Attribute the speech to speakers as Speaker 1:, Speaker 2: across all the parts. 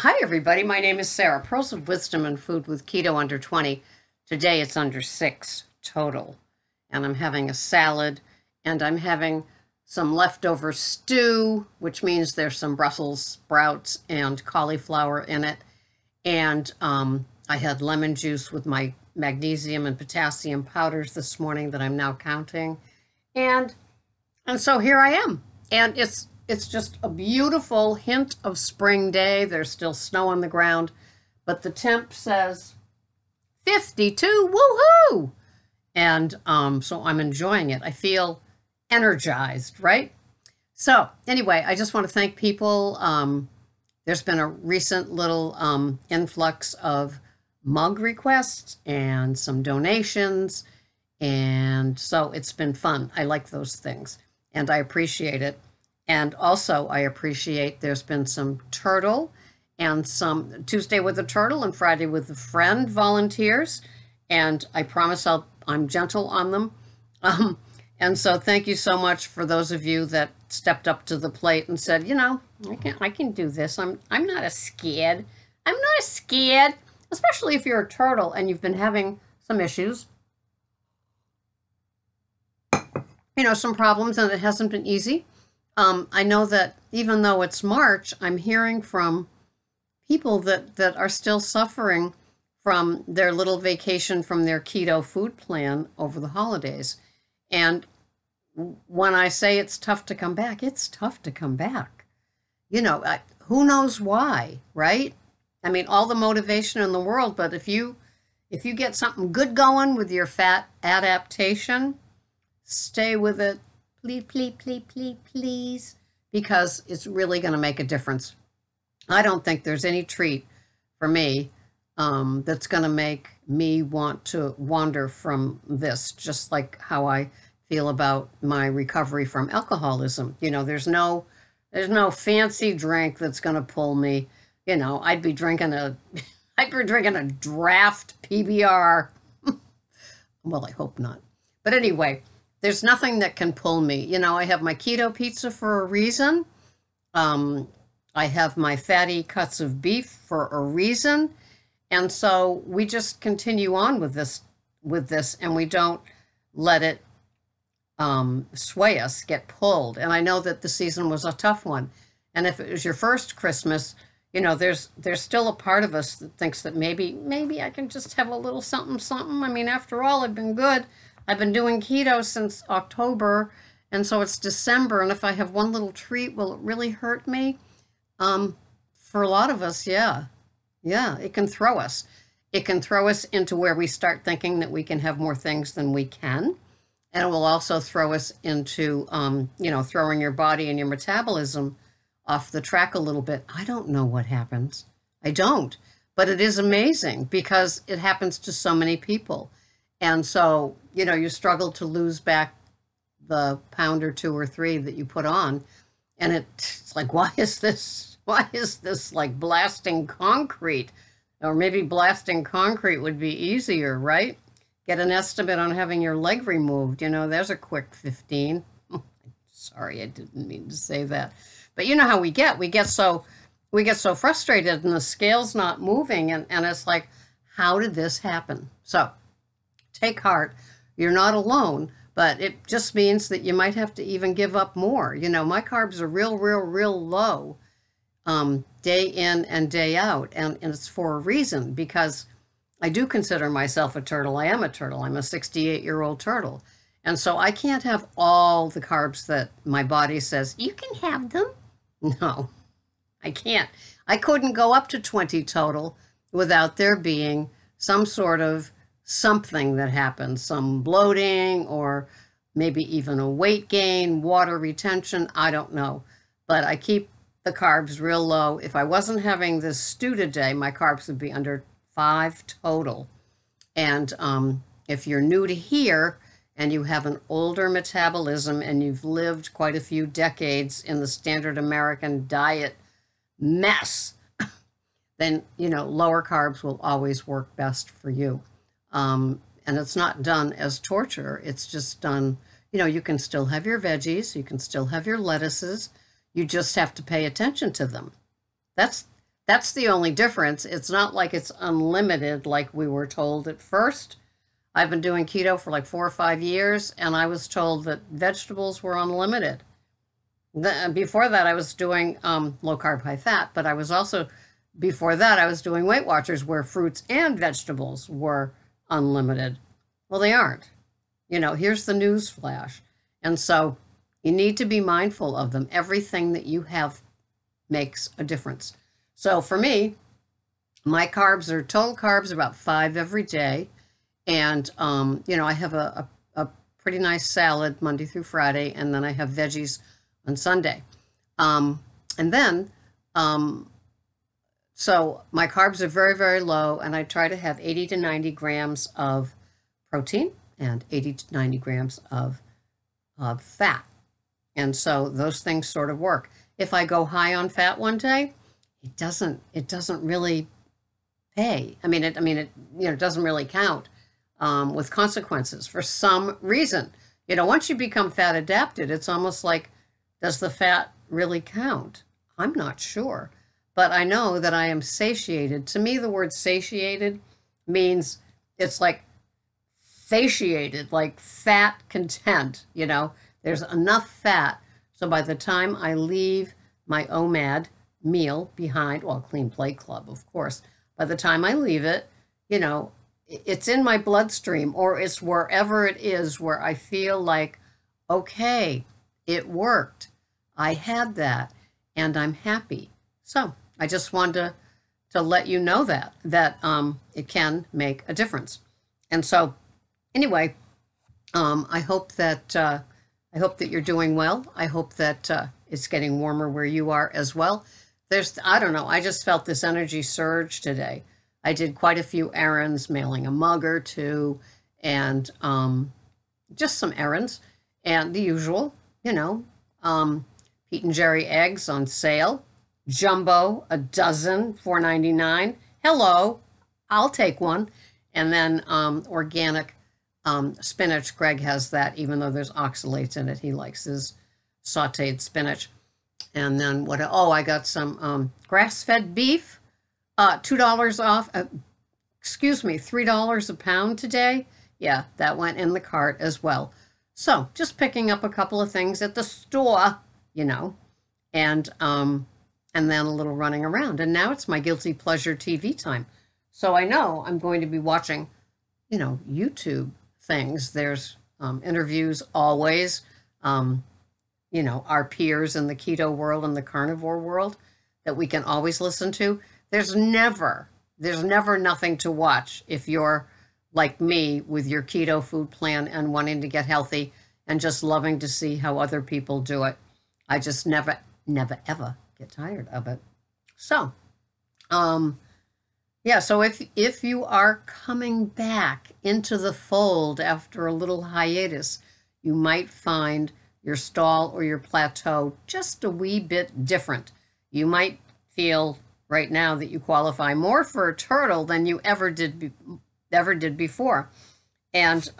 Speaker 1: Hi, everybody. My name is Sarah. Pearls of Wisdom and Food with Keto Under 20. Today it's under 6 total. And I'm having a salad and I'm having some leftover stew, which means there's some Brussels sprouts and cauliflower in it. And I had lemon juice with my magnesium and potassium powders this morning that I'm now counting. And so here I am. And it's just a beautiful hint of spring day. There's still snow on the ground, but the temp says 52, woohoo! And so I'm enjoying it. I feel energized, right? So anyway, I just want to thank people. There's been a recent little influx of mug requests and some donations. And so it's been fun. I like those things and I appreciate it. And also I appreciate there's been some turtle and some Tuesday with a turtle and Friday with a friend volunteers. And I promise I'm gentle on them. And so thank you so much for those of you that stepped up to the plate and said, you know, I can do this. I'm not a scared. I'm not a scared, especially if you're a turtle and you've been having some issues. You know, some problems, and it hasn't been easy. I know that even though it's March, I'm hearing from people that are still suffering from their little vacation from their keto food plan over the holidays. And when I say it's tough to come back, it's tough to come back. You know, who knows why, right? I mean, all the motivation in the world, but if you get something good going with your fat adaptation, stay with it, please, please, please, please, please, because it's really going to make a difference. I don't think there's any treat for me that's going to make me want to wander from this, just like how I feel about my recovery from alcoholism. You know, there's no fancy drink that's going to pull me. You know, I'd be drinking a draft PBR. Well, I hope not. But anyway, there's nothing that can pull me. You know, I have my keto pizza for a reason. I have my fatty cuts of beef for a reason. And so we just continue on with this, and we don't let it sway us, get pulled. And I know that the season was a tough one. And if it was your first Christmas, you know, there's still a part of us that thinks that maybe I can just have a little something, something. I mean, after all, I've been good. I've been doing keto since October, and so it's December, and if I have one little treat, will it really hurt me? For a lot of us, yeah, it can throw us. It can throw us into where we start thinking that we can have more things than we can, and it will also throw us into, you know, throwing your body and your metabolism off the track a little bit. I don't know what happens. I don't, but it is amazing because it happens to so many people. And so, you know, you struggle to lose back the pound or 2 or 3 that you put on. And it's like, why is this like blasting concrete? Or maybe blasting concrete would be easier, right? Get an estimate on having your leg removed. You know, there's a quick 15. Sorry, I didn't mean to say that. But you know how we get so frustrated and the scale's not moving. And it's like, how did this happen? So take heart. You're not alone, but it just means that you might have to even give up more. You know, my carbs are real low, day in and day out. And it's for a reason, because I do consider myself a turtle. I am a turtle. I'm a 68-year-old turtle. And so I can't have all the carbs that my body says, you can have them. No, I can't. I couldn't go up to 20 total without there being some sort of something that happens, some bloating or maybe even a weight gain, water retention, I don't know. But I keep the carbs real low. If I wasn't having this stew today, my carbs would be under 5 total. And if you're new to here and you have an older metabolism and you've lived quite a few decades in the standard American diet mess, then, you know, lower carbs will always work best for you. And it's not done as torture. It's just done, you know, you can still have your veggies, you can still have your lettuces. You just have to pay attention to them. That's That's the only difference. It's not like it's unlimited like we were told at first. I've been doing keto for like 4 or 5 years, and I was told that vegetables were unlimited. Before that, I was doing low carb, high fat, but I was also, before that, I was doing Weight Watchers where fruits and vegetables were unlimited. Well, they aren't. Here's the news flash. And so you need to be mindful of them. Everything that you have makes a difference. So for me, my carbs are total carbs about 5 every day. And, I have a pretty nice salad Monday through Friday, and then I have veggies on Sunday. And then, so my carbs are very, very low, and I try to have 80 to 90 grams of protein and 80 to 90 grams of fat. And so those things sort of work. If I go high on fat one day, it doesn't really pay. It doesn't really count with consequences for some reason. Once you become fat adapted, it's almost like, does the fat really count? I'm not sure, but I know that I am satiated. To me, the word satiated means it's like satiated, like fat content, there's enough fat. So by the time I leave my OMAD meal behind, well, Clean Plate Club, of course, by the time I leave it, it's in my bloodstream, or it's wherever it is where I feel like, okay, it worked. I had that, and I'm happy. So I just wanted to let you know that it can make a difference. And so anyway, I hope that you're doing well. I hope that it's getting warmer where you are as well. I don't know, I just felt this energy surge today. I did quite a few errands, mailing a mug or two, and just some errands, and the usual, Pete and Jerry eggs on sale, jumbo, a dozen, $4.99. Hello, I'll take one. And then organic spinach. Greg has that, even though there's oxalates in it. He likes his sauteed spinach. And then I got some grass-fed beef, $2 off, $3 a pound today. Yeah, that went in the cart as well. So just picking up a couple of things at the store, and then a little running around. And now it's my guilty pleasure TV time. So I know I'm going to be watching, YouTube things. There's interviews always, our peers in the keto world and the carnivore world that we can always listen to. There's never nothing to watch if you're like me with your keto food plan and wanting to get healthy and just loving to see how other people do it. I just never, ever get tired of it. So, so if you are coming back into the fold after a little hiatus, you might find your stall or your plateau just a wee bit different. You might feel right now that you qualify more for a turtle than you ever did before. And,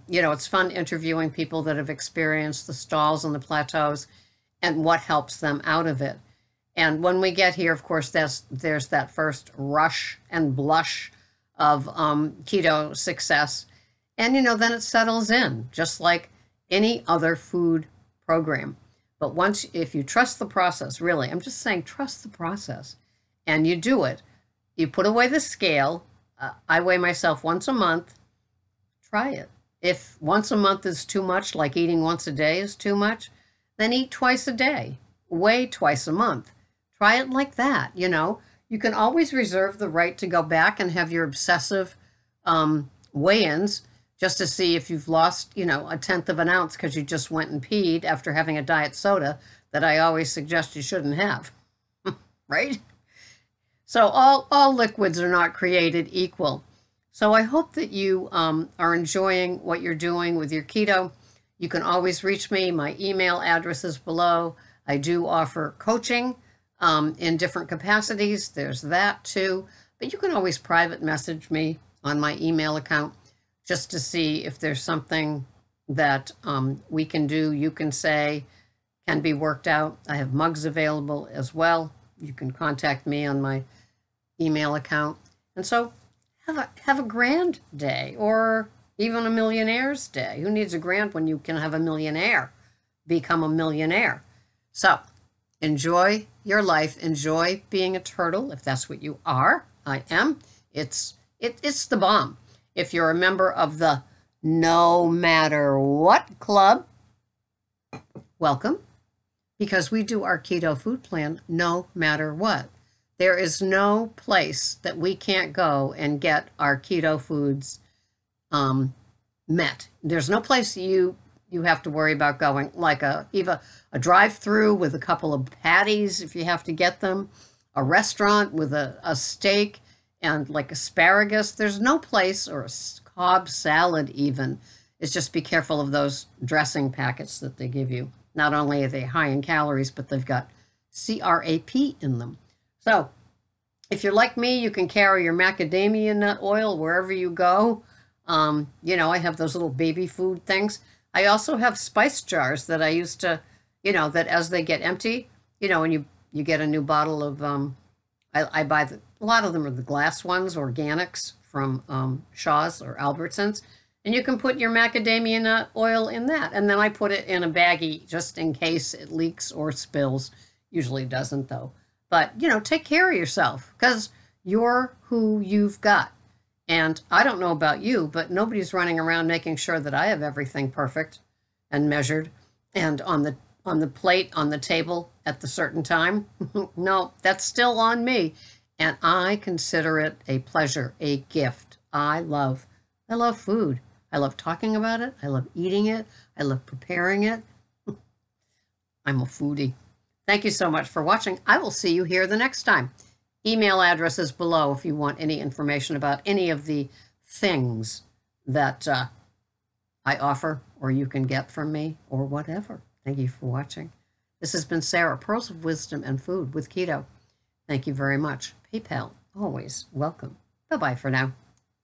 Speaker 1: it's fun interviewing people that have experienced the stalls and the plateaus and what helps them out of it. And when we get here, of course, there's that first rush and blush of keto success. And, then it settles in, just like any other food program. But if you trust the process, really, I'm just saying, trust the process, and you do it, you put away the scale. I weigh myself once a month. Try it. If once a month is too much, like eating once a day is too much, then eat twice a day. Weigh twice a month. Try it like that. You can always reserve the right to go back and have your obsessive weigh-ins just to see if you've lost, a tenth of an ounce because you just went and peed after having a diet soda that I always suggest you shouldn't have, right? So all liquids are not created equal. So I hope that you are enjoying what you're doing with your keto. You can always reach me. My email address is below. I do offer coaching in different capacities. There's that too. But you can always private message me on my email account just to see if there's something that we can do, you can say, can be worked out. I have mugs available as well. You can contact me on my email account. And so have a grand day, or even a millionaire's day. Who needs a grand when you can have a millionaire become a millionaire? So enjoy your life. Enjoy being a turtle, if that's what you are. I am. It's the bomb. If you're a member of the No Matter What Club, welcome, because we do our keto food plan no matter what. There is no place that we can't go and get our keto foods met. There's no place you have to worry about going, like even a drive-through with a couple of patties if you have to get them, a restaurant with a steak and like asparagus. There's no place, or a Cobb salad even. It's just be careful of those dressing packets that they give you. Not only are they high in calories, but they've got CRAP in them. So if you're like me, you can carry your macadamia nut oil wherever you go. I have those little baby food things. I also have spice jars that I used to, that as they get empty, and you get a new bottle of, I buy a lot of them are the glass ones, organics from Shaw's or Albertsons. And you can put your macadamia nut oil in that. And then I put it in a baggie just in case it leaks or spills. Usually doesn't, though. But, take care of yourself, because you're who you've got. And I don't know about you, but nobody's running around making sure that I have everything perfect and measured and on the plate, on the table at the certain time. No, that's still on me. And I consider it a pleasure, a gift. I love food. I love talking about it. I love eating it. I love preparing it. I'm a foodie. Thank you so much for watching. I will see you here the next time. Email address is below if you want any information about any of the things that I offer or you can get from me or whatever. Thank you for watching. This has been Sarah, Pearls of Wisdom and Food with Keto. Thank you very much. PayPal, always welcome. Bye-bye for now.